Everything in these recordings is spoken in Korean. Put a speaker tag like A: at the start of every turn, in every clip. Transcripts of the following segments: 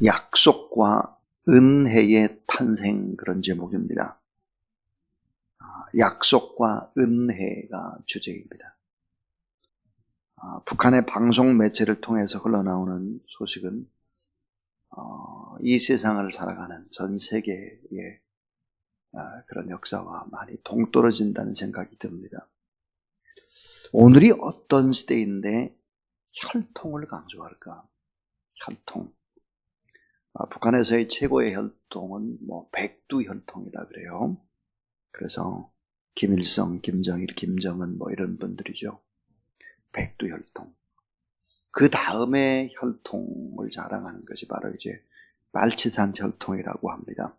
A: 약속과 은혜의 탄생, 그런 제목입니다. 약속과 은혜가 주제입니다. 북한의 방송 매체를 통해서 흘러나오는 소식은 이 세상을 살아가는 전 세계의 그런 역사와 많이 동떨어진다는 생각이 듭니다. 오늘이 어떤 시대인데 혈통을 강조할까? 혈통. 북한에서의 최고의 혈통은 백두 혈통이다 그래요. 그래서 김일성, 김정일, 김정은 이런 분들이죠. 백두 혈통. 그 다음에 혈통을 자랑하는 것이 바로 이제 말치산 혈통이라고 합니다.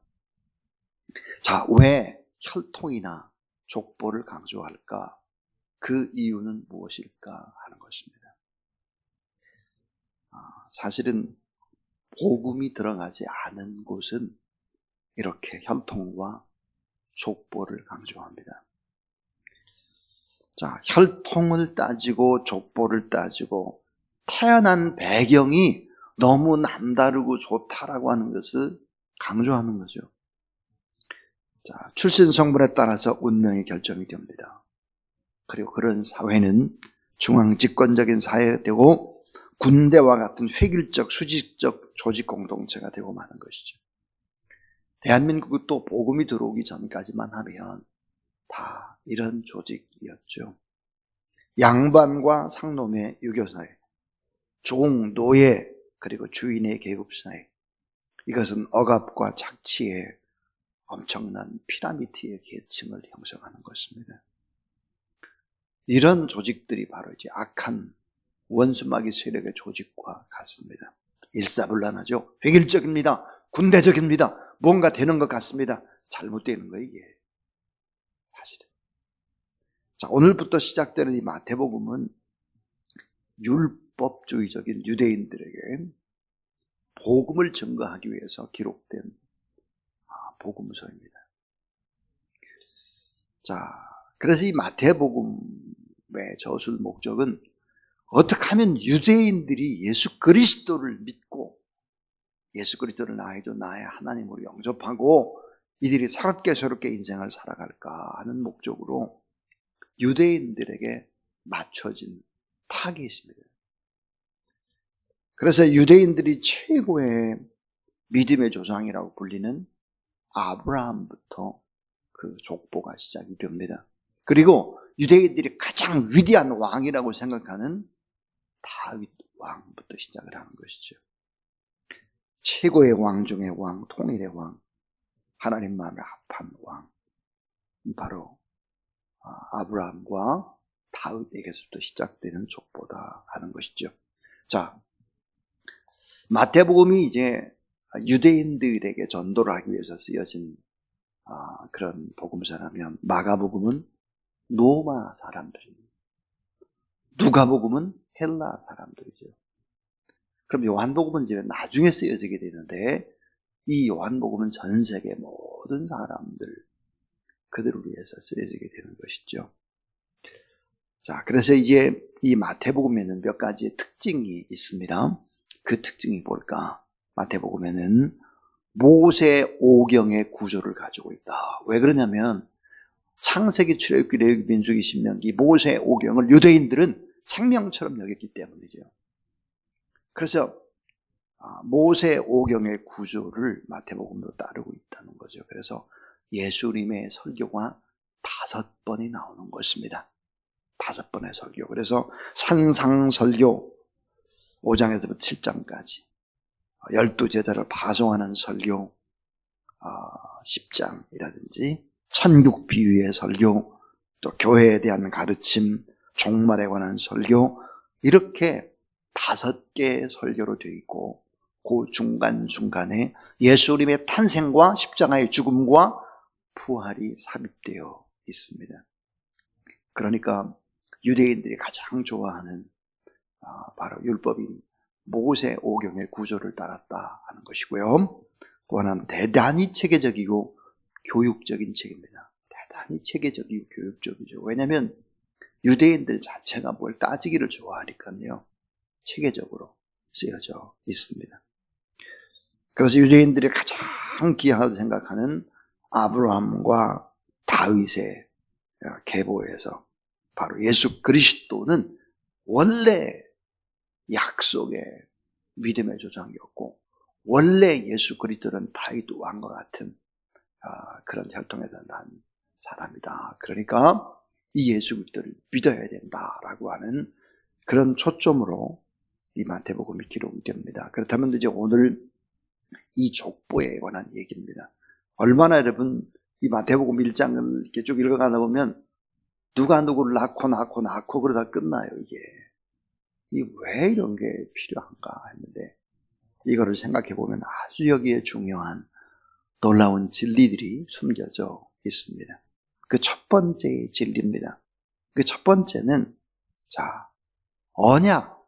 A: 자, 왜 혈통이나 족보를 강조할까? 그 이유는 무엇일까 하는 것입니다. 사실은 복음이 들어가지 않은 곳은 이렇게 혈통과 족보를 강조합니다. 자, 혈통을 따지고 족보를 따지고 태어난 배경이 너무 남다르고 좋다라고 하는 것을 강조하는 거죠. 자, 출신 성분에 따라서 운명이 결정이 됩니다. 그리고 그런 사회는 중앙 집권적인 사회가 되고 군대와 같은 획일적, 수직적 조직 공동체가 되고 마는 것이죠. 대한민국은 또 복음이 들어오기 전까지만 하면 다 이런 조직이었죠. 양반과 상놈의 유교사회, 종, 노예, 그리고 주인의 계급사회. 이것은 억압과 착취의 엄청난 피라미드의 계층을 형성하는 것입니다. 이런 조직들이 바로 이제 악한 원수마귀 세력의 조직과 같습니다. 일사불란하죠. 획일적입니다. 군대적입니다. 뭔가 되는 것 같습니다. 잘못되는 거예요, 이게. 사실은. 자, 오늘부터 시작되는 이 마태복음은 율법주의적인 유대인들에게 복음을 증거하기 위해서 기록된 복음서입니다. 자, 그래서 이 마태복음의 저술 목적은 어떻게 하면 유대인들이 예수 그리스도를 믿고 예수 그리스도를 나의 주 나의 하나님으로 영접하고 이들이 새롭게 인생을 살아갈까 하는 목적으로 유대인들에게 맞춰진 타깃입니다. 그래서 유대인들이 최고의 믿음의 조상이라고 불리는 아브라함부터 그 족보가 시작이 됩니다. 그리고 유대인들이 가장 위대한 왕이라고 생각하는 다윗 왕부터 시작을 하는 것이죠. 최고의 왕 중의 왕, 통일의 왕, 하나님 마음에 합한 왕, 이 바로 아브라함과 다윗에게서부터 시작되는 족보다 하는 것이죠. 자, 마태복음이 이제 유대인들에게 전도를 하기 위해서 쓰여진 그런 복음서라면 마가복음은 로마 사람들입니다. 누가복음은 헬라 사람들이죠. 그럼 요한복음은 이제 나중에 쓰여지게 되는데 이 요한복음은 전 세계 모든 사람들 그들을 위해서 쓰여지게 되는 것이죠. 자, 그래서 이제 이 마태복음에는 몇 가지 특징이 있습니다. 그 특징이 뭘까? 마태복음에는 모세 오경의 구조를 가지고 있다. 왜 그러냐면 창세기, 출애굽기, 레위기, 민수기, 신명기, 모세 오경을 유대인들은 생명처럼 여겼기 때문이죠. 그래서 모세 오경의 구조를 마태복음도 따르고 있다는 거죠. 그래서 예수님의 설교가 5번이 나오는 것입니다. 5번의 설교. 그래서 산상설교 5장에서부터 7장까지 12제자를 파송하는 설교 10장이라든지 천국 비유의 설교, 또 교회에 대한 가르침, 종말에 관한 설교, 이렇게 5개의 설교로 되어 있고 그 중간중간에 예수님의 탄생과 십자가의 죽음과 부활이 삽입되어 있습니다. 그러니까 유대인들이 가장 좋아하는 바로 율법인 모세 오경의 구조를 따랐다 하는 것이고요. 또 하나는 대단히 체계적이고 교육적인 책입니다. 대단히 체계적이고 교육적이죠. 왜냐하면 유대인들 자체가 뭘 따지기를 좋아하니까요. 체계적으로 쓰여져 있습니다. 그래서 유대인들이 가장 귀하다고 생각하는 아브라함과 다윗의 계보에서 바로 예수 그리스도는 원래 약속의 믿음의 조상이었고, 원래 예수 그리스도는 다윗 왕과 같은 그런 혈통에서 난 사람이다. 그러니까 이 예수 그리스도를 믿어야 된다라고 하는 그런 초점으로 이 마태복음이 기록이 됩니다. 그렇다면 이제 오늘 이 족보에 관한 얘기입니다. 얼마나 여러분 이 마태복음 1장을 이렇게 쭉 읽어가다 보면 누가 누구를 낳고 그러다 끝나요. 이게 왜 이런 게 필요한가 했는데, 이거를 생각해 보면 아주 여기에 중요한 놀라운 진리들이 숨겨져 있습니다. 그 첫 번째 진리입니다. 그 첫 번째는 언약,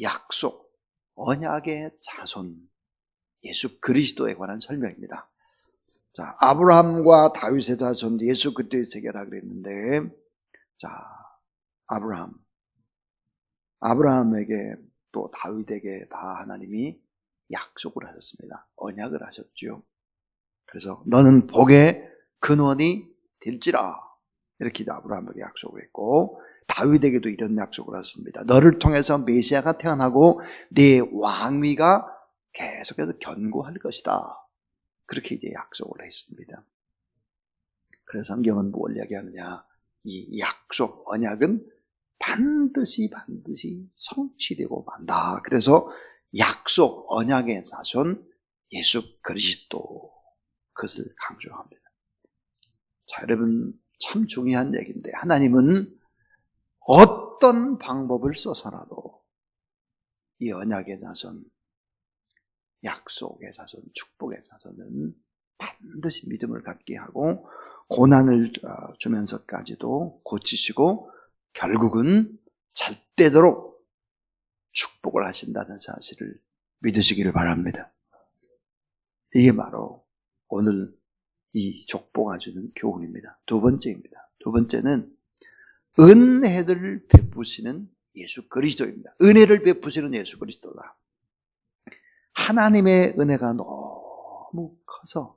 A: 약속, 언약의 자손, 예수 그리스도에 관한 설명입니다. 아브라함과 다윗의 자손, 예수 그리스도의 세계라 그랬는데, 아브라함에게 또 다윗에게 다 하나님이 약속을 하셨습니다. 언약을 하셨죠. 그래서 너는 복의 근원이 될지라, 이렇게 아브라함에게 약속을 했고, 다윗에게도 이런 약속을 하셨습니다. 너를 통해서 메시아가 태어나고 네 왕위가 계속해서 견고할 것이다. 그렇게 이제 약속을 했습니다. 그래서 성경은 뭘 이야기하느냐? 이 약속, 언약은 반드시 성취되고 만다. 그래서 약속, 언약의 자손 예수 그리스도, 그것을 강조합니다. 여러분, 참 중요한 얘기인데, 하나님은 어떤 방법을 써서라도 이 언약의 자손, 약속의 자손, 축복의 자손은 반드시 믿음을 갖게 하고 고난을 주면서까지도 고치시고 결국은 잘되도록 축복을 하신다는 사실을 믿으시기를 바랍니다. 이게 바로 오늘 이 족보가 주는 교훈입니다. 두 번째입니다. 두 번째는 은혜를 베푸시는 예수 그리스도입니다. 은혜를 베푸시는 예수 그리스도다. 하나님의 은혜가 너무 커서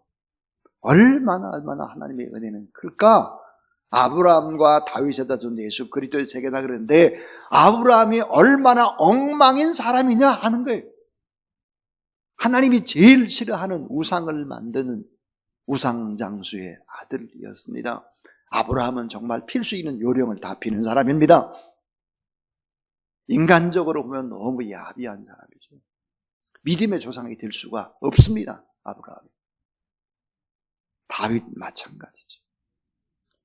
A: 얼마나 하나님의 은혜는 클까? 아브라함과 다윗의 자손 예수 그리스도의 세계다 그러는데, 아브라함이 얼마나 엉망인 사람이냐 하는 거예요. 하나님이 제일 싫어하는 우상을 만드는 우상장수의 아들이었습니다. 아브라함은 정말 필 수 있는 요령을 다 피는 사람입니다. 인간적으로 보면 너무 야비한 사람이죠. 믿음의 조상이 될 수가 없습니다. 아브라함이. 다윗 마찬가지죠.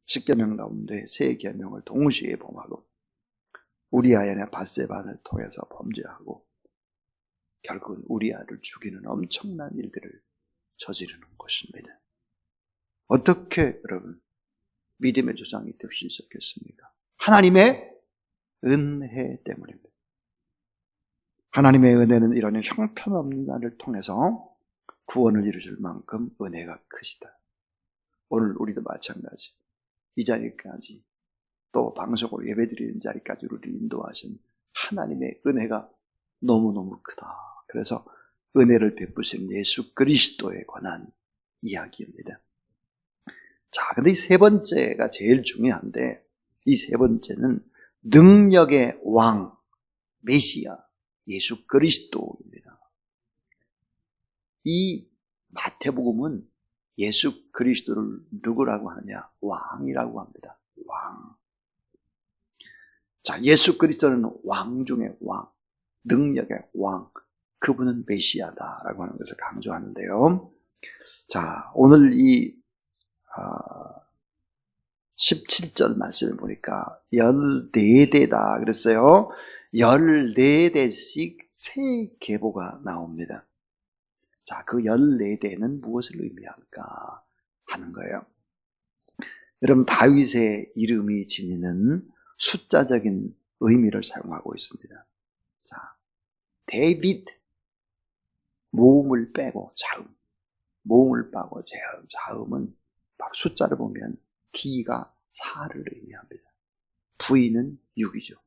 A: 10계명 가운데 3계명을 동시에 범하고 우리아의 밧세바를 통해서 범죄하고 결국은 우리아를 죽이는 엄청난 일들을 저지르는 것입니다. 어떻게 여러분 믿음의 조상이 될 수 있었겠습니까? 하나님의 은혜 때문입니다. 하나님의 은혜는 이런 형편없는 날을 통해서 구원을 이루실 만큼 은혜가 크시다. 오늘 우리도 마찬가지. 이 자리까지, 또 방송으로 예배드리는 자리까지 우리를 인도하신 하나님의 은혜가 너무너무 크다. 그래서 은혜를 베푸신 예수 그리스도에 관한 이야기입니다. 근데 이 세 번째가 제일 중요한데, 이 세 번째는 능력의 왕, 메시아, 예수 그리스도입니다. 이 마태복음은 예수 그리스도를 누구라고 하느냐? 왕이라고 합니다. 왕. 예수 그리스도는 왕 중의 왕, 능력의 왕, 그분은 메시아다라고 하는 것을 강조하는데요. 오늘 이 17절 말씀을 보니까 14대다 그랬어요. 14대씩 새 계보가 나옵니다. 그 14대는 무엇을 의미할까 하는 거예요. 여러분, 다윗의 이름이 지니는 숫자적인 의미를 사용하고 있습니다. 데이빗, 모음을 빼고 자음, 모음을 빼고 자음은 바로 숫자를 보면 D가 4를 의미합니다. V는 6이죠.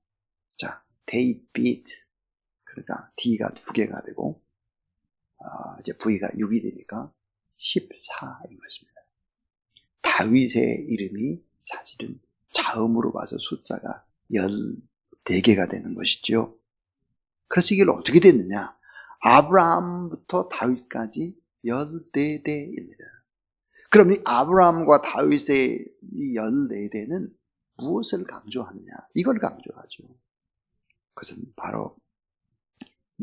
A: 데이빗, 그러니까 D가 2개가 되고 이제 부위가 6이 되니까 14인 것입니다. 다윗의 이름이 사실은 자음으로 봐서 숫자가 14개가 되는 것이죠. 그래서 이게 어떻게 됐느냐? 아브라함부터 다윗까지 14대입니다. 그럼 이 아브라함과 다윗의 이 14대는 무엇을 강조하느냐? 이걸 강조하죠. 그것은 바로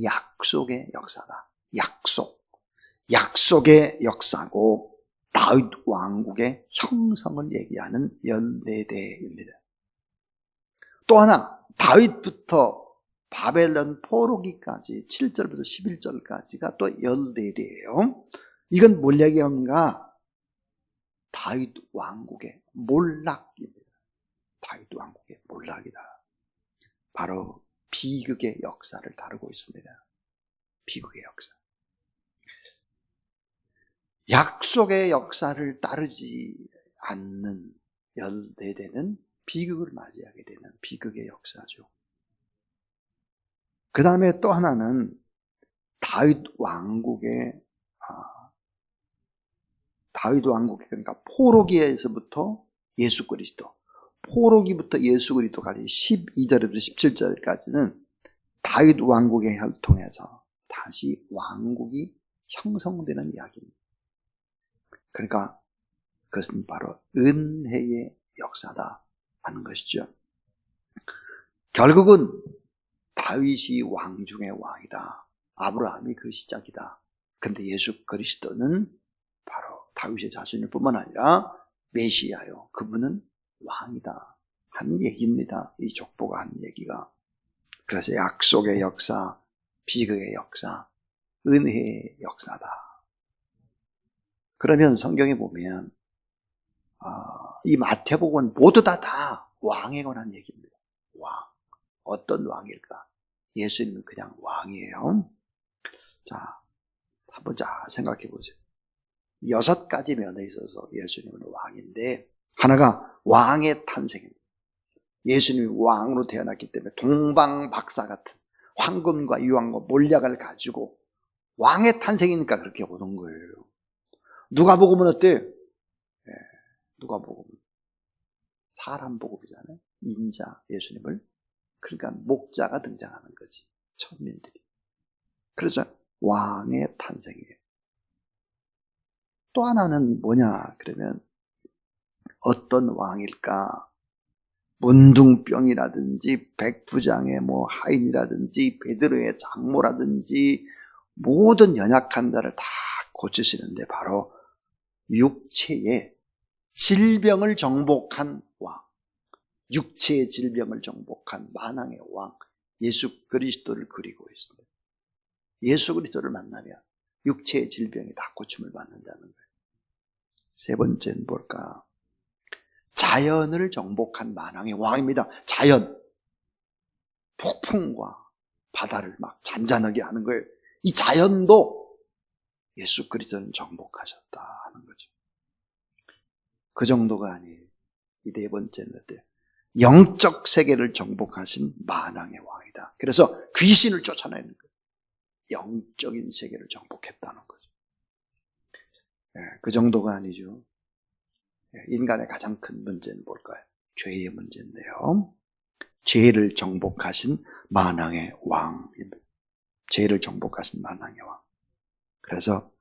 A: 약속의 역사다. 약속의 역사고 다윗 왕국의 형성을 얘기하는 14대입니다. 또 하나, 다윗부터 바벨론 포로기까지 7절부터 11절까지가 또 14대예요. 이건 뭘 얘기하는가? 다윗 왕국의 몰락입니다. 다윗 왕국의 몰락이다. 바로 비극의 역사를 다루고 있습니다. 비극의 역사. 약속의 역사를 따르지 않는 14대는 비극을 맞이하게 되는 비극의 역사죠. 그 다음에 또 하나는 다윗 왕국의 그러니까 포로기에서부터 예수 그리스도, 포로기부터 예수 그리스도까지 12절에서 17절까지는 다윗 왕국의 혈통에서 다시 왕국이 형성되는 이야기입니다. 그러니까 그것은 바로 은혜의 역사다 하는 것이죠. 결국은 다윗이 왕 중의 왕이다. 아브라함이 그 시작이다. 근데 예수 그리스도는 바로 다윗의 자손일 뿐만 아니라 메시아요. 그분은 왕이다 하는 얘기입니다. 이 족보가 하는 얘기가. 그래서 약속의 역사, 비극의 역사, 은혜의 역사다. 그러면 성경에 보면 이 마태복음은 모두 다 왕에 관한 얘기입니다. 왕. 어떤 왕일까? 예수님은 그냥 왕이에요. 자, 한번 생각해 보세요. 6가지 면에 있어서 예수님은 왕인데, 하나가 왕의 탄생입니다. 예수님이 왕으로 태어났기 때문에 동방박사 같은 황금과 유황과 몰약을 가지고 왕의 탄생이니까 그렇게 오는 거예요. 누가복음은 어때요? 누가복음은 사람 복음이잖아요. 인자 예수님을. 그러니까 목자가 등장하는 거지. 천민들이. 그래서 왕의 탄생이에요. 또 하나는 뭐냐 그러면 어떤 왕일까? 문둥병이라든지 백부장의 하인이라든지 베드로의 장모라든지 모든 연약한 자를 다 고치시는데 바로 육체의 질병을 정복한 왕, 육체의 질병을 정복한 만왕의 왕 예수 그리스도를 그리고 있습니다. 예수 그리스도를 만나면 육체의 질병이 다 고침을 받는다는 거예요. 세 번째는 뭘까? 자연을 정복한 만왕의 왕입니다. 자연, 폭풍과 바다를 막 잔잔하게 하는 거예요. 이 자연도 예수 그리스도는 정복하셨다 하는 거죠. 그 정도가 아니에요. 이 네 번째는 어때요? 영적 세계를 정복하신 만왕의 왕이다. 그래서 귀신을 쫓아내는 거예요. 영적인 세계를 정복했다는 거죠. 그 정도가 아니죠. 인간의 가장 큰 문제는 뭘까요? 죄의 문제인데요. 죄를 정복하신 만왕의 왕입니다. 죄를 정복하신 만왕의 왕. 그래서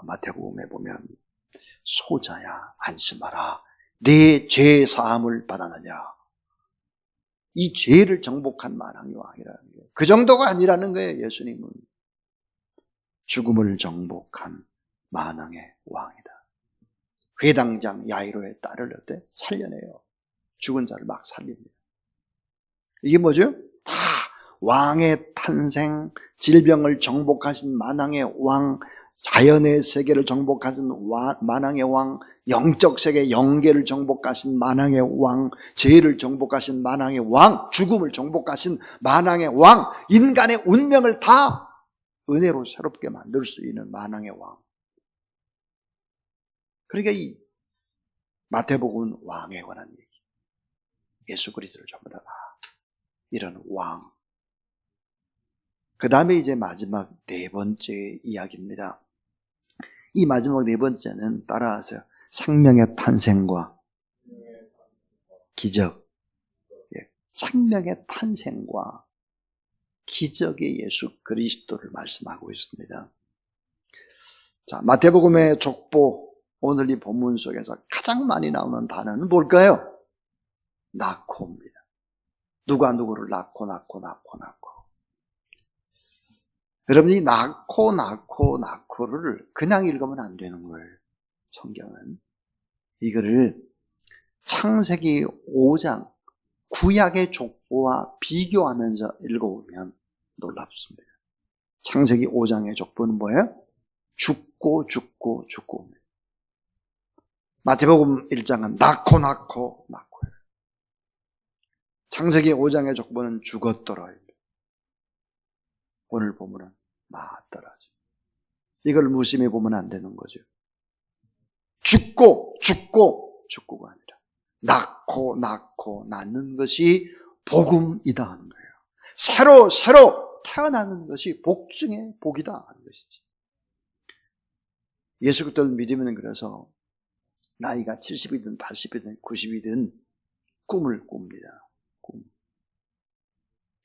A: 마태복음에 보면 소자야 안심하라. 내 죄 사함을 받았느냐. 이 죄를 정복한 만왕의 왕이라는 거예요. 그 정도가 아니라는 거예요. 예수님은 죽음을 정복한 만왕의 왕이다. 회당장 야이로의 딸을 어때? 살려내요. 죽은 자를 막 살립니다. 이게 뭐죠? 다 왕의 탄생, 질병을 정복하신 만왕의 왕, 자연의 세계를 정복하신 만왕의 왕, 영적 세계 영계를 정복하신 만왕의 왕, 죄를 정복하신 만왕의 왕, 죽음을 정복하신 만왕의 왕, 인간의 운명을 다 은혜로 새롭게 만들 수 있는 만왕의 왕. 그러니까 이 마태복음은 왕에 관한 얘기. 예수 그리스도를 전부 다 이런 왕. 그 다음에 이제 마지막 네 번째 이야기입니다. 이 마지막 네 번째는 따라하세요. 생명의 탄생과 기적. 생명의 탄생과 기적의 예수 그리스도를 말씀하고 있습니다. 자, 마태복음의 족보, 오늘 이 본문 속에서 가장 많이 나오는 단어는 뭘까요? 낳고입니다. 누가 누구를 낳고. 여러분이 낳고를 그냥 읽으면 안 되는 거예요. 성경은. 이거를 창세기 5장 구약의 족보와 비교하면서 읽어보면 놀랍습니다. 창세기 5장의 족보는 뭐예요? 죽고. 마태복음 1장은 낳고. 창세기 5장의 족보는 죽었더라. 오늘 보면은 낳았더라죠. 이걸 무심히 보면 안 되는 거죠. 죽고가 아니라 낳고 낳는 것이 복음이다 하는 거예요. 새로 태어나는 것이 복 중에 복이다 하는 것이지. 예수 그리스도를 믿으면 그래서 나이가 70이든 80이든 90이든 꿈을 꿉니다. 꿈.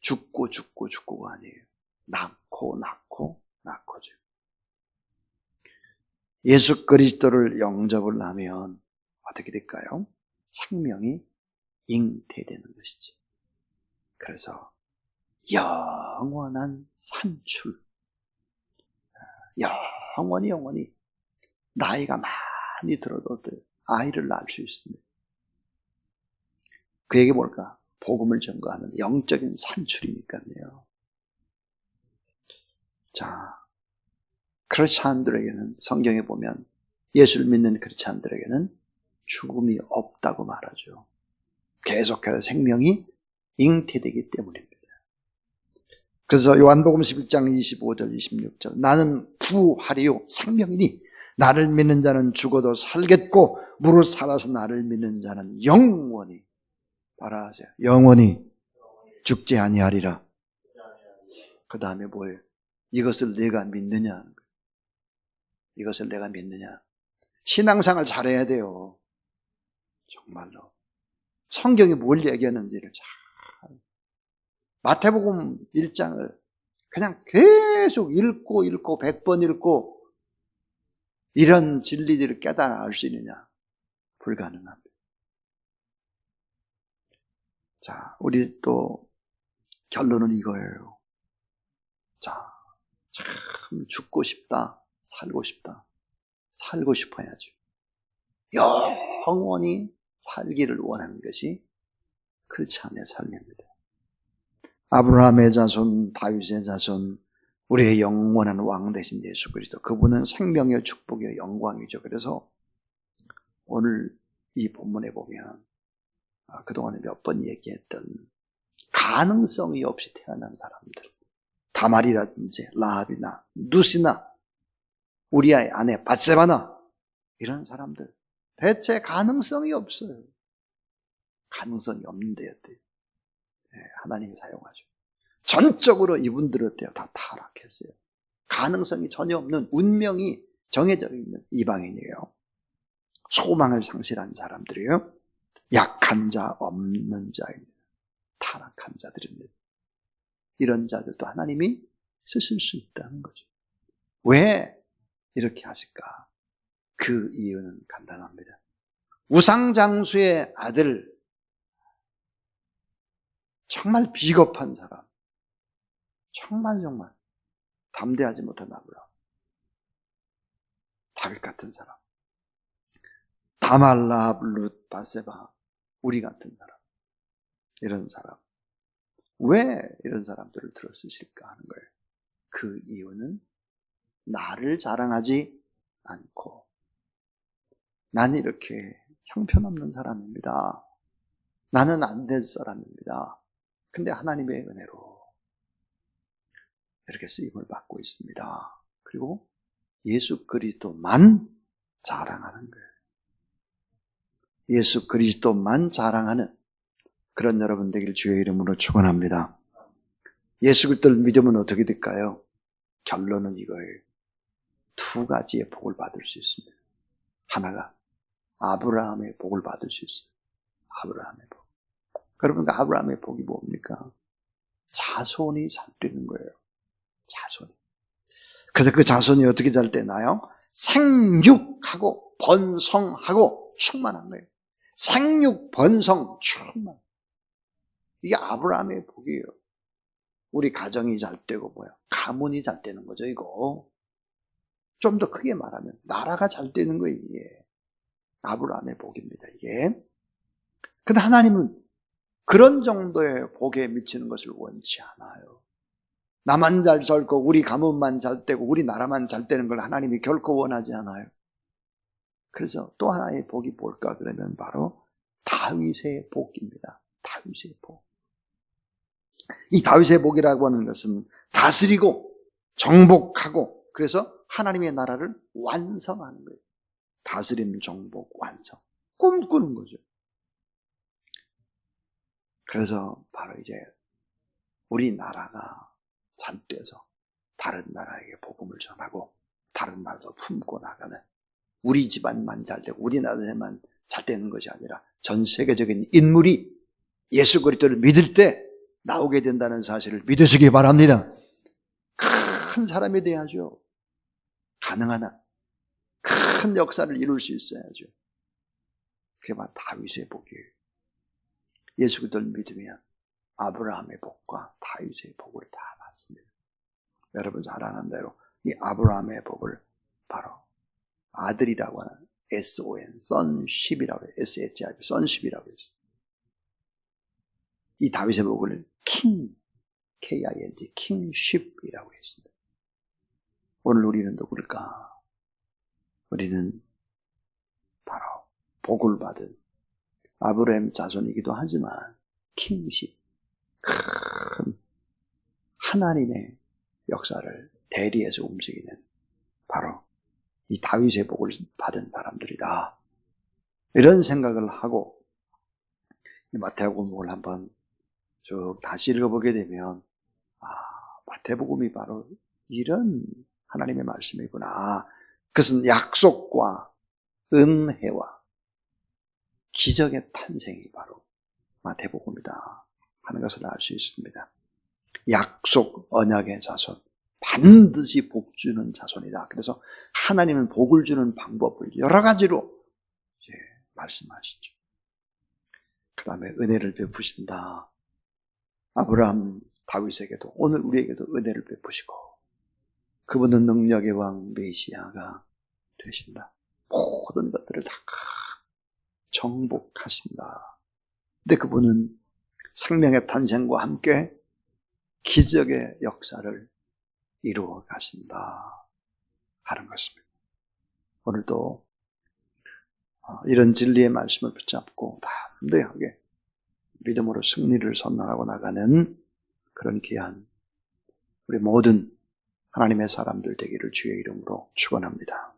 A: 죽고가 아니에요. 낳고죠. 예수 그리스도를 영접을 하면 어떻게 될까요? 생명이 잉태되는 것이지. 그래서 영원한 산출, 영원히 나이가 많이 들어도 아이를 낳을 수 있습니다. 그 얘기 뭘까? 복음을 전거하면 영적인 산출이니까요. 자, 크리스찬들에게는 성경에 보면 예수를 믿는 크리스찬들에게는 죽음이 없다고 말하죠. 계속해서 생명이 잉태되기 때문입니다. 그래서 요한복음 11장 25절 26절 나는 부활이요 생명이니 나를 믿는 자는 죽어도 살겠고 무릇 살아서 나를 믿는 자는 영원히 따라하세요. 영원히 죽지 아니하리라. 그 다음에 뭐예요? 이것을 내가 믿느냐 하는 거예요. 이것을 내가 믿느냐. 신앙생활 잘해야 돼요. 정말로. 성경이 뭘 얘기하는지를 잘. 마태복음 1장을 그냥 계속 읽고 100번 읽고 이런 진리들을 깨달아 알 수 있느냐? 불가능합니다. 자, 우리 또 결론은 이거예요. 자, 참 죽고 싶다. 살고 싶어야죠. 영원히 살기를 원하는 것이 크리스찬의 삶입니다. 아브라함의 자손, 다윗의 자손, 우리의 영원한 왕 되신 예수 그리스도, 그분은 생명의 축복의 영광이죠. 그래서 오늘 이 본문에 보면 그동안에 몇 번 얘기했던 가능성이 없이 태어난 사람들, 다말이라든지 라합이나 누시나 우리아의 아내 밧세바나 이런 사람들 대체 가능성이 없어요. 가능성이 없는데 어때요? 하나님이 사용하죠. 전적으로 이분들은 어때요? 다 타락했어요. 가능성이 전혀 없는 운명이 정해져 있는 이방인이에요. 소망을 상실한 사람들이에요. 약한 자, 없는 자입니다. 타락한 자들입니다. 이런 자들도 하나님이 쓰실 수 있다는 거죠. 왜 이렇게 하실까? 그 이유는 간단합니다. 우상장수의 아들, 정말 비겁한 사람, 정말 담대하지 못한 아브라함, 다윗 같은 사람, 다말, 라합, 룻, 밧세바, 우리 같은 사람, 이런 사람, 왜 이런 사람들을 들어 쓰실까 하는 거예요. 그 이유는 나를 자랑하지 않고 나는 이렇게 형편없는 사람입니다. 나는 안 될 사람입니다. 근데 하나님의 은혜로 이렇게 쓰임을 받고 있습니다. 그리고 예수 그리스도만 자랑하는 거예요. 예수 그리스도만 자랑하는 그런 여러분 되길 주의 이름으로 축원합니다. 예수 그리스도를 믿으면 어떻게 될까요? 결론은 이거예요. 두 가지의 복을 받을 수 있습니다. 하나가 아브라함의 복을 받을 수 있어요. 아브라함의 복. 그러니까 아브라함의 복이 뭡니까? 자손이 잘 되는 거예요. 자손이. 그래서 그 자손이 어떻게 잘 되나요? 생육하고 번성하고 충만한 거예요. 생육, 번성, 충만. 이게 아브라함의 복이에요. 우리 가정이 잘 되고 뭐야? 가문이 잘 되는 거죠, 이거. 좀 더 크게 말하면 나라가 잘 되는 거예요, 이게. 아브라함의 복입니다, 이게. 근데 하나님은 그런 정도의 복에 미치는 것을 원치 않아요. 나만 잘 살고 우리 가문만 잘 되고 우리 나라만 잘 되는 걸 하나님이 결코 원하지 않아요. 그래서 또 하나의 복이 뭘까 그러면 바로 다윗의 복입니다. 다윗의 복. 이 다윗의 복이라고 하는 것은 다스리고 정복하고 그래서 하나님의 나라를 완성하는 거예요. 다스림, 정복, 완성. 꿈꾸는 거죠. 그래서 바로 이제 우리나라가 잘 돼서 다른 나라에게 복음을 전하고 다른 나라도 품고 나가는 우리 집안만 잘 되고 우리나라에만 잘 되는 것이 아니라 전 세계적인 인물이 예수 그리스도를 믿을 때 나오게 된다는 사실을 믿으시기 바랍니다. 큰 사람이 돼야죠. 가능하나 큰 역사를 이룰 수 있어야죠. 그게 바로 다윗의 복이에요. 예수 그리스도를 믿으면 아브라함의 복과 다윗의 복을 다 받습니다. 여러분 잘 아는 대로 이 아브라함의 복을 바로 아들이라고 하는 SON, sonship이라고 해요. SHIP, sonship이라고 했어요. 이 다윗의 복을 king, K-I-N-G, kingship이라고 했습니다. 오늘 우리는 누굴까? 우리는 바로 복을 받은 아브라함 자손이기도 하지만 킹십, 큰 하나님의 역사를 대리해서 움직이는 바로 이 다윗의 복을 받은 사람들이다. 이런 생각을 하고 이 마태복음을 한번 쭉 다시 읽어보게 되면 마태복음이 바로 이런 하나님의 말씀이구나. 그것은 약속과 은혜와 기적의 탄생이 바로 마태복음이다 하는 것을 알 수 있습니다. 약속, 언약의 자손, 반드시 복 주는 자손이다. 그래서 하나님은 복을 주는 방법을 여러 가지로 이제 말씀하시죠. 그 다음에 은혜를 베푸신다. 아브라함, 다윗에게도 오늘 우리에게도 은혜를 베푸시고 그분은 능력의 왕 메시아가 되신다. 모든 것들을 다 정복하신다. 근데 그분은 생명의 탄생과 함께 기적의 역사를 이루어 가신다 하는 것입니다. 오늘도 이런 진리의 말씀을 붙잡고 담대하게 믿음으로 승리를 선언하고 나가는 그런 귀한 우리 모든 하나님의 사람들 되기를 주의 이름으로 축원합니다.